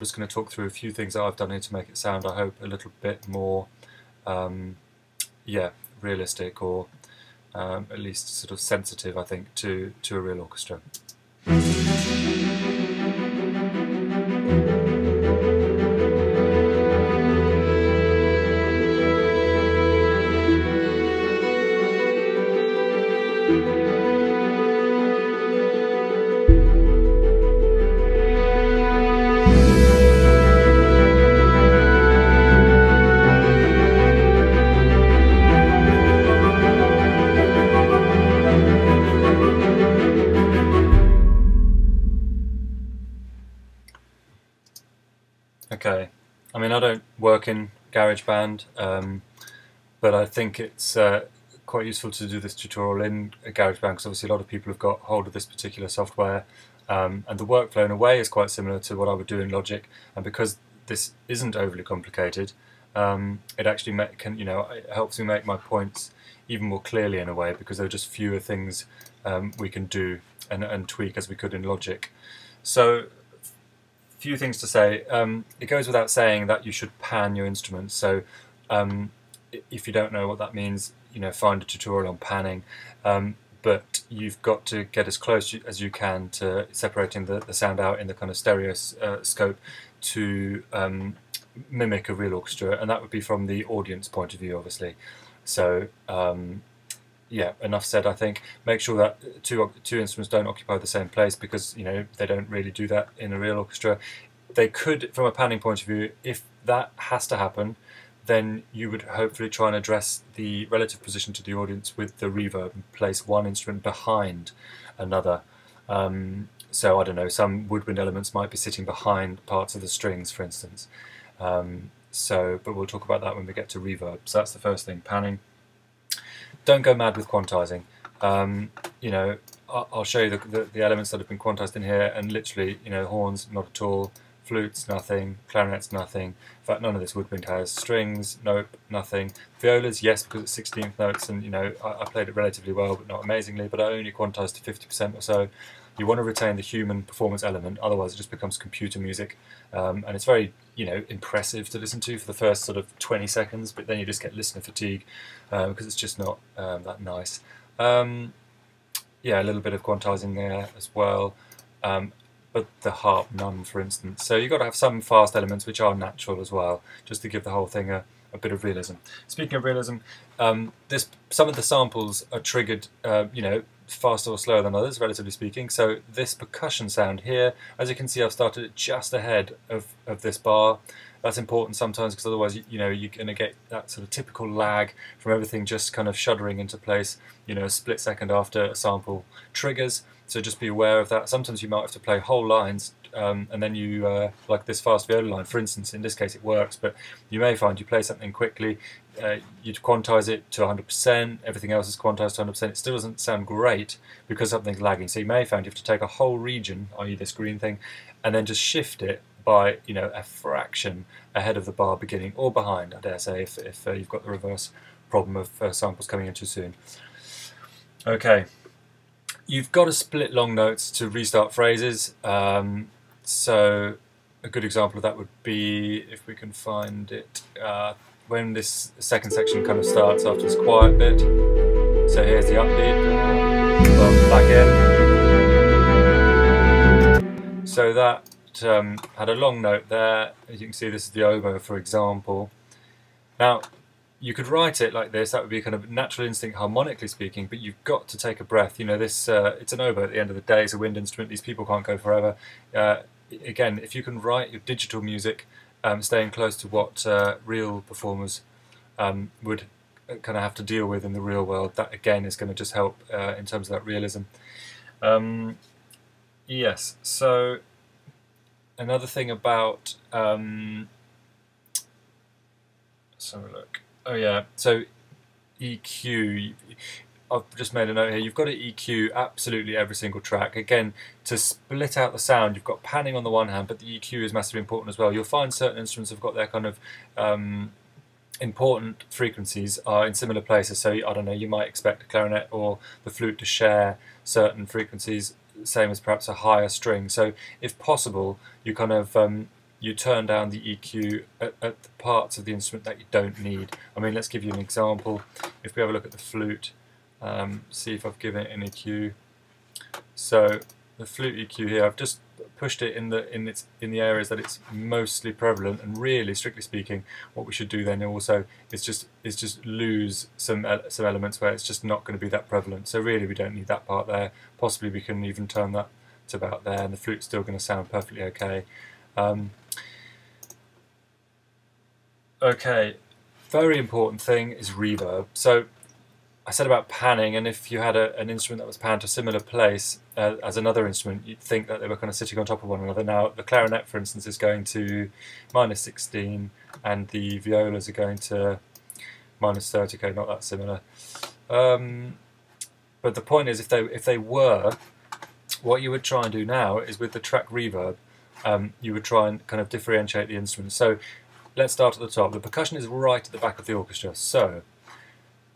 just going to talk through a few things that I've done here to make it sound, I hope, a little bit more, yeah, realistic, or at least sort of sensitive, I think, to a real orchestra. Okay, I mean, I don't work in Garageband, but I think it's quite useful to do this tutorial in Garageband, because obviously a lot of people have got hold of this particular software, and the workflow in a way is quite similar to what I would do in Logic, and because this isn't overly complicated, it actually it helps me make my points even more clearly in a way, because there are just fewer things we can do and tweak as we could in Logic. So, few things to say. It goes without saying that you should pan your instruments. So if you don't know what that means, find a tutorial on panning. But you've got to get as close as you can to separating the sound out in the kind of stereo scope to mimic a real orchestra, and that would be from the audience point of view, obviously. So yeah, enough said, I think. Make sure that two instruments don't occupy the same place, because they don't really do that in a real orchestra. They could, from a panning point of view, if that has to happen, then you would hopefully try and address the relative position to the audience with the reverb and place one instrument behind another. So I don't know, some woodwind elements might be sitting behind parts of the strings, for instance. But we'll talk about that when we get to reverb. So that's the first thing, panning. Don't go mad with quantizing. I'll show you the elements that have been quantized in here, and literally, horns, not at all, flutes, nothing, clarinets, nothing. In fact, none of this woodwind has. Strings, nope, nothing. Violas, yes, because it's 16th notes, and I played it relatively well, but not amazingly, but I only quantized to 50% or so. You want to retain the human performance element, otherwise it just becomes computer music, and it's very, impressive to listen to for the first sort of 20 seconds, but then you just get listener fatigue, because it's just not that nice. Yeah, a little bit of quantizing there as well, but the harp, none, for instance. So you've got to have some fast elements which are natural as well, just to give the whole thing a bit of realism. Speaking of realism, some of the samples are triggered, faster or slower than others, relatively speaking. So this percussion sound here, as you can see, I've started it just ahead of this bar. That's important sometimes, because otherwise, you're going to get that sort of typical lag from everything just kind of shuddering into place, a split second after a sample triggers. So just be aware of that. Sometimes you might have to play whole lines, and then you, like this fast viola line, for instance, in this case it works, but you may find you play something quickly, you'd quantize it to 100%, everything else is quantized to 100%, it still doesn't sound great because something's lagging. So you may find you have to take a whole region, i.e. this green thing, and then just shift it by a fraction ahead of the bar beginning, or behind, I dare say, if you've got the reverse problem of samples coming in too soon. Okay, you've got to split long notes to restart phrases. So a good example of that would be, if we can find it, when this second section kind of starts after this quiet bit. So here's the upbeat, back in. So that had a long note there. As you can see, this is the oboe, for example. Now, you could write it like this, that would be kind of natural instinct harmonically speaking, but you've got to take a breath. This it's an oboe at the end of the day, it's a wind instrument, these people can't go forever. Again, if you can write your digital music, staying close to what real performers would kind of have to deal with in the real world, that again is going to just help in terms of that realism. Yes, so another thing about, let's have a look. Oh yeah, so EQ, I've just made a note here, you've got to EQ absolutely every single track. Again, to split out the sound, you've got panning on the one hand, but the EQ is massively important as well. You'll find certain instruments have got their kind of important frequencies are in similar places, so I don't know, you might expect a clarinet or the flute to share certain frequencies, same as perhaps a higher string. So if possible, you kind of you turn down the EQ at the parts of the instrument that you don't need. I mean, let's give you an example. If we have a look at the flute, see if I've given it an EQ. So the flute EQ here, I've just pushed it in the areas that it's mostly prevalent, and really, strictly speaking, what we should do then also is just lose some elements where it's just not going to be that prevalent. So really, we don't need that part there. Possibly we can even turn that to about there, and the flute's still going to sound perfectly okay. Okay, very important thing is reverb. So I said about panning, and if you had an instrument that was panned to a similar place as another instrument, you'd think that they were kind of sitting on top of one another. Now, the clarinet, for instance, is going to -16, and the violas are going to -30. Okay, not that similar. But the point is, if they were, what you would try and do now is with the track reverb, you would try and kind of differentiate the instruments. So let's start at the top. The percussion is right at the back of the orchestra. So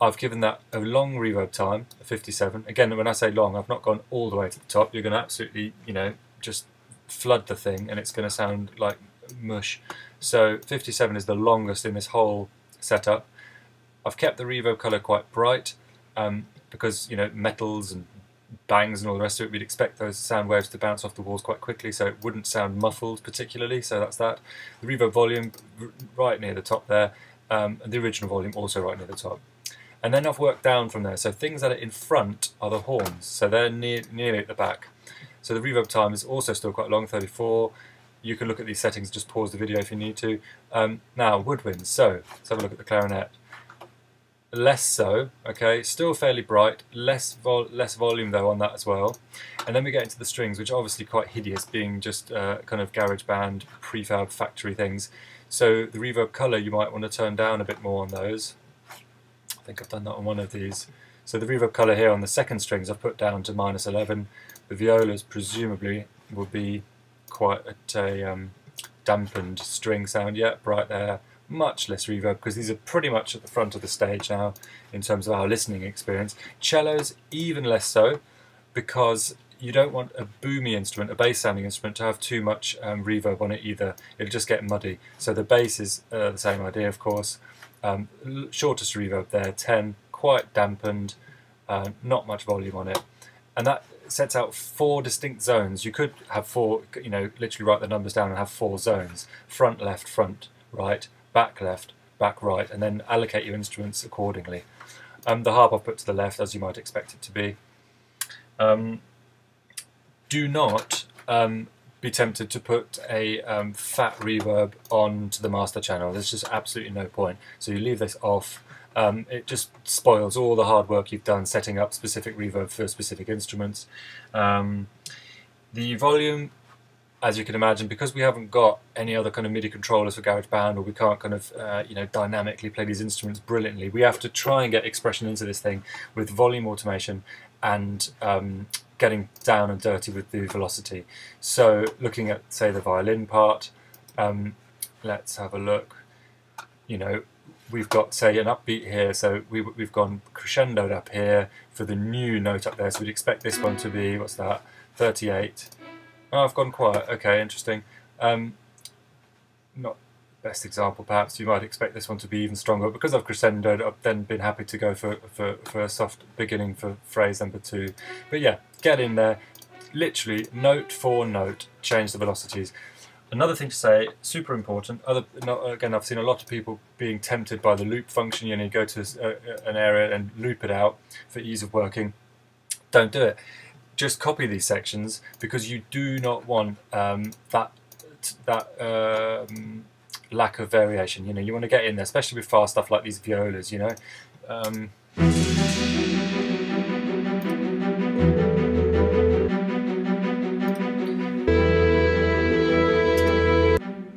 I've given that a long reverb time, 57. Again, when I say long, I've not gone all the way to the top. You're going to absolutely, just flood the thing, and it's going to sound like mush. So 57 is the longest in this whole setup. I've kept the reverb colour quite bright because, metals and bangs and all the rest of it, we'd expect those sound waves to bounce off the walls quite quickly, so it wouldn't sound muffled particularly. So that's that. The reverb volume right near the top there, and the original volume also right near the top. And then I've worked down from there. So things that are in front are the horns, so they're nearly at the back. So the reverb time is also still quite long, 34. You can look at these settings, just pause the video if you need to. Now, woodwinds. So let's have a look at the clarinet. Less so, okay, still fairly bright, less volume though on that as well. And then we get into the strings, which are obviously quite hideous, being just kind of Garageband, prefab factory things. So the reverb colour, you might want to turn down a bit more on those. I think I've done that on one of these. So the reverb colour here on the second strings I've put down to -11. The violas presumably will be quite at a dampened string sound, yeah, right there. Much less reverb because these are pretty much at the front of the stage now in terms of our listening experience. Cellos even less so, because you don't want a boomy instrument, a bass sounding instrument, to have too much reverb on it either. It'll just get muddy. So the bass is the same idea, of course. Shortest reverb there, 10, quite dampened, not much volume on it, and that sets out 4 distinct zones. You could have 4, literally write the numbers down and have 4 zones: front, left, front, right, back left, back right, and then allocate your instruments accordingly. The harp I've put to the left, as you might expect it to be. Do not be tempted to put a fat reverb onto the master channel. There's just absolutely no point. So you leave this off. It just spoils all the hard work you've done setting up specific reverb for specific instruments. The volume, as you can imagine, because we haven't got any other kind of MIDI controllers for Garageband, or we can't kind of dynamically play these instruments brilliantly, we have to try and get expression into this thing with volume automation and getting down and dirty with the velocity. So looking at, say, the violin part, let's have a look. We've got, say, an upbeat here, so we've gone crescendoed up here for the new note up there, so we'd expect this one to be, what's that, 38. Oh, I've gone quiet. Okay, interesting. Not best example, perhaps. You might expect this one to be even stronger. Because I've crescendoed, I've then been happy to go for a soft beginning for phrase number 2. But yeah, get in there. Literally, note for note, change the velocities. Another thing to say, super important. Again, I've seen a lot of people being tempted by the loop function. You go to an area and loop it out for ease of working. Don't do it. Just copy these sections, because you do not want that lack of variation. You want to get in there, especially with fast stuff like these violas.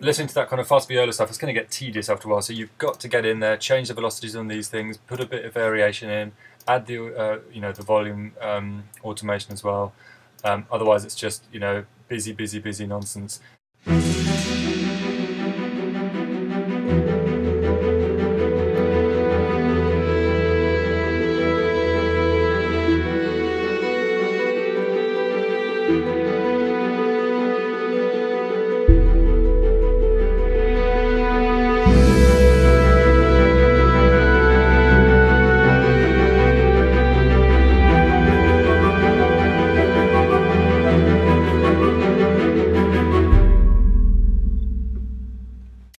Listening to that kind of fast viola stuff, it's going to get tedious after a while. So you've got to get in there, change the velocities on these things, put a bit of variation in. Add the the volume automation as well. Otherwise, it's just busy nonsense.